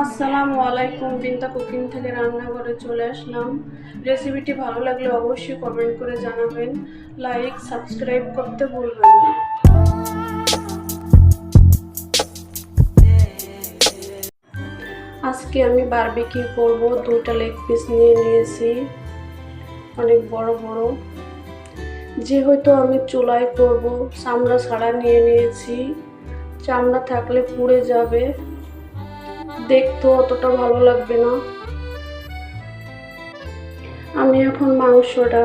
আসসালামু আলাইকুম, বিনতা কুকিং থেকে রান্নাঘরে চলে আসলাম। রেসিপিটি ভালো লাগলে অবশ্যই কমেন্ট করে জানাবেন, লাইক সাবস্ক্রাইব করতে ভুলবেন না। আজকে আমি বারবিকিউ করব। 2টা লেগ পিস নিয়ে নিয়েছি, অনেক বড় বড়। যেহেতু আমি চুলায় করব, চামড়া ছাড়া নিয়ে নিয়েছি। চামড়া থাকলে পুড়ে যাবে, দেখতেও অতটা ভালো লাগবে না। আমি এখন মাংসটা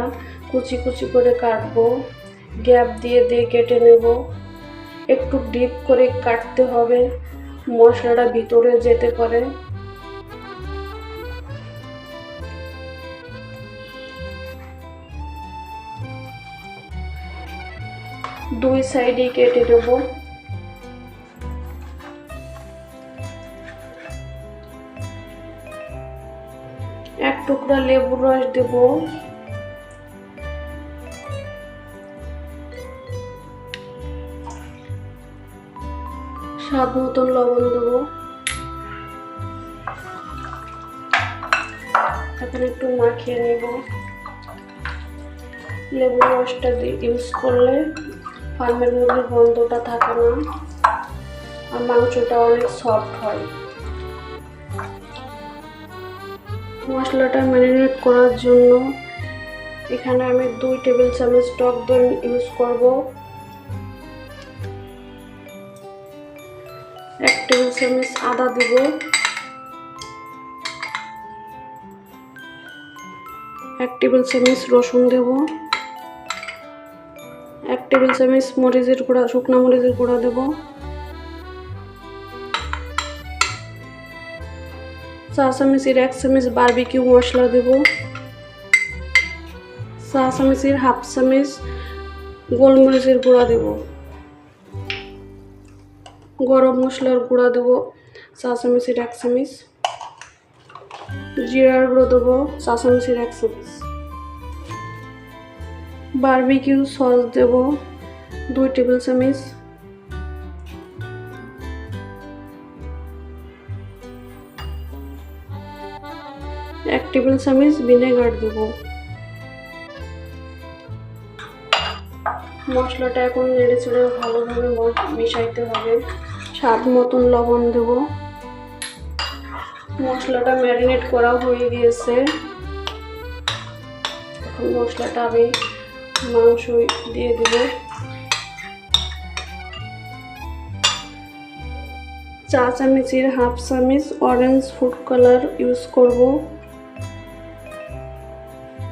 কুচি কুচি করে কাটবো, গ্যাপ দিয়ে দিয়ে কেটে নেব। একটু ডিপ করে কাটতে হবে, মশলাটা ভিতরে যেতে পারে। দুই সাইডে কেটে দেব। এক টুকরা লেবুর রস দেব। স্বাদ মতন লবণ দেব। এখন একটু মাখিয়ে নেব। লেবুর রসটা ইউজ করলে ফার্মের মধ্যে গন্ধটা থাকে না, আর মাংসটা অনেক সফট হয়। মশলাটা ম্যারিনেট করার জন্য এখানে আমি 2 টেবিল চামচ টক দই ইউজ করব। 1 টেবিল চামচ আদা দেব। 1 টেবিল চামচ রসুন দেব। 1 টেবিল চামচ মরিচের গুঁড়া, শুকনো মরিচের গুঁড়া দেব। চা চামচের 1 চামচ বারবিকিউ মশলা দেব। চা চামচের 1/2 চামচ গোলমরিচের গুঁড়া দেব। গরম মশলার গুঁড়া দেব চা চামচের 1 চামচ। জিরার গুঁড়ো দেব চা চামচের 1 চামচ। বারবিকিউ সস দেব 2 টেবিল চামচ। এক টেবিল চামচ ভিনেগার দেব। মশলাটা এখন নেড়ে চেড়ে ভালোভাবে মিশাইতে হবে। স্বাদ মতন লবণ দেব। মশলাটা ম্যারিনেট করা হয়ে গিয়েছে। এখন মশলাটা আমি মাংস দিয়ে দেব। চা চামচের 1/2 চামচ অরেঞ্জ ফুড কালার ইউজ করব,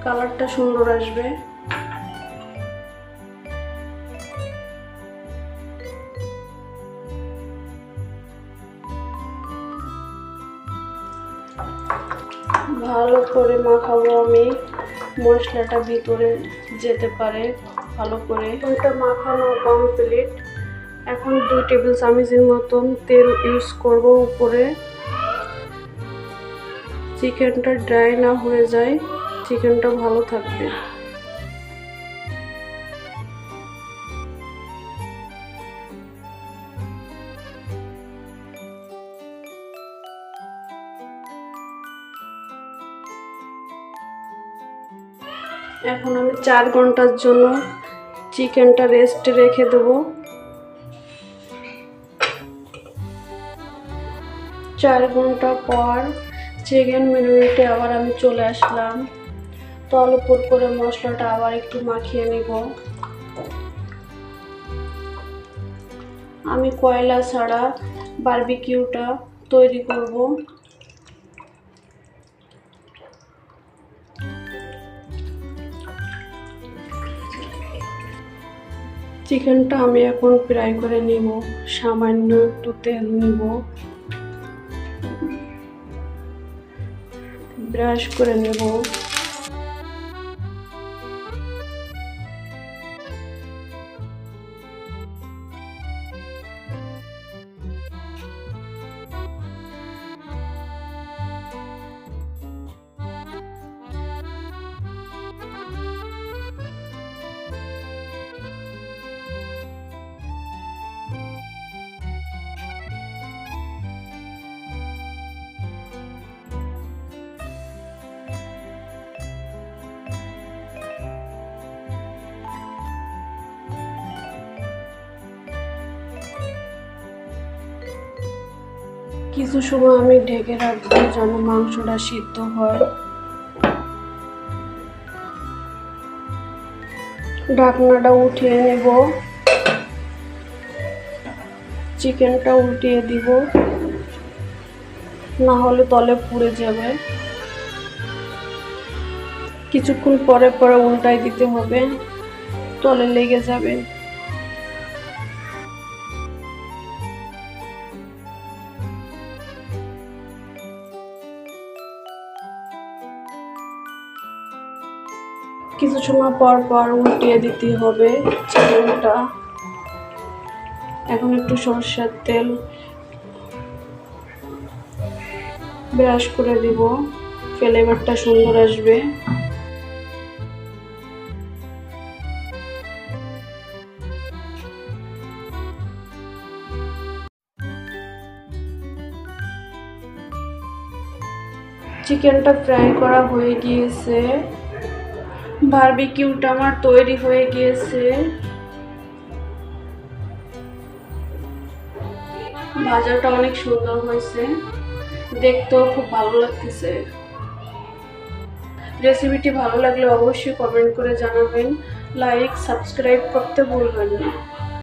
কালারটা সুন্দর আসবে। ভালো করে মাখাবো আমি, মশলাটা ভিতরে যেতে পারে ভালো করে। ওইটা মাখানো কমপ্লিট। এখন 2 টেবিল চামচের মতন তেল ইউজ করব উপরে। চিকেনটা ড্রাই না হয়ে যায়, চিকেনটা ভালো থাকবে। এখন আমি 4 ঘন্টার জন্য চিকেনটা রেস্টে রেখে দেব। 4 ঘন্টা পর চিকেন ম্যারিনেটে আবার আমি চলে আসলাম। তল উপর করে মশলাটা আবার একটু মাখিয়ে নেব। আমি কয়লা ছাড়া বারবিকিউটা তৈরি করব। চিকেনটা আমি এখন ফ্রাই করে নেব। সামান্য একটু তেল নেব, ব্রাশ করে নেব। কিছু সময় আমি ঢেকে রাখবো যেন মাংসটা সিদ্ধ হয়। ঢাকনাটা উঠিয়ে নেব, চিকেনটা উল্টিয়ে দিব, না হলে তলে পুড়ে যাবে। কিছুক্ষণ পরে পরে উল্টাই দিতে হবে, তলে লেগে যাবে। কিছু সময় পর পর উল্টিয়ে দিতে হবে চিকেনটা। এখন একটু সরষের তেল ব্রাশ করে দিব, ফ্লেভারটা সুন্দর আসবে। চিকেনটা ফ্রাই করা হয়ে গিয়েছে, বারবিকিউটা আমার তৈরি হয়ে গিয়েছে। ভাজাটা অনেক সুন্দর হয়েছে, দেখতেও খুব ভালো লাগতেছে। রেসিপিটি ভালো লাগলে অবশ্যই কমেন্ট করে জানাবেন, লাইক সাবস্ক্রাইব করতে ভুলবেন না।